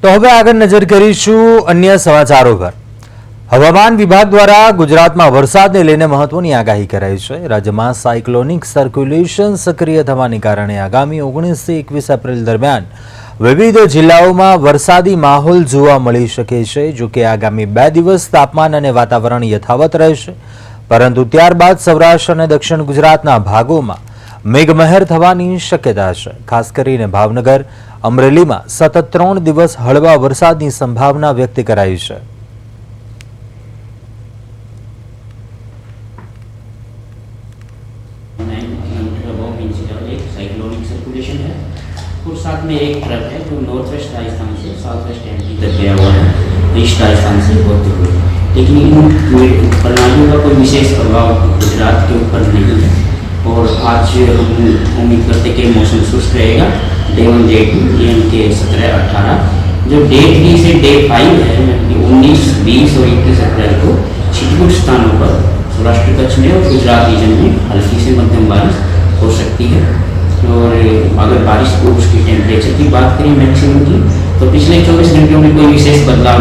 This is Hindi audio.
તો હવે આગળ નજર કરીશું અન્ય સમાચારો પર। હવામાન વિભાગ દ્વારા ગુજરાતમાં વરસાદને લઈને મહત્વની આગાહી કરાઈ છે। રાજ્યમાં સાયક્લોનિક સર્ક્યુલેશન સક્રિય થવાને કારણે આગામી 19 થી 21 એપ્રિલ દરમિયાન વિવિધ જિલ્લાઓમાં વરસાદી માહોલ જોવા મળી શકે છે। જો કે આગામી 2 દિવસ તાપમાન અને વાતાવરણ યથાવત રહેશે, પરંતુ ત્યારબાદ સૌરાષ્ટ્ર અને દક્ષિણ ગુજરાતના ભાગોમાં મેઘમહેર થવાની શક્યતા છે। ખાસ કરીને ભાવનગર, અમરેલીમાં સતત 3 દિવસ હળવા વરસાદની સંભાવના વ્યક્ત કરાઈ છે। साइक्लोनिक सर्कुलेशन है और साथ में एक ट्रक है जो नॉर्थ वेस्ट राजस्थान से साउथ वेस्ट एमपी तक गया हुआ है, ईस्ट राजस्थान से होते हुए। लेकिन इन प्रणालियों का कोई विशेष प्रभाव गुजरात के ऊपर नहीं है और आज हम उम्मीद करते कि मौसम शुष्क रहेगा। डे 1 डे 2 यानी कि 17-18, जो डे 3 से डे 5 है 19, 20 और 21 अप्रैल को छिटपुट स्थानों पर सौराष्ट्र कच्छ में और गुजरात रीजन में हल्की से मध्यम बारिश हो सकती है। और अगर बारिश को उसकी टेम्परेचर की बात करें मैक्सिमम की, तो पिछले 24 घंटों में कोई विशेष बदलाव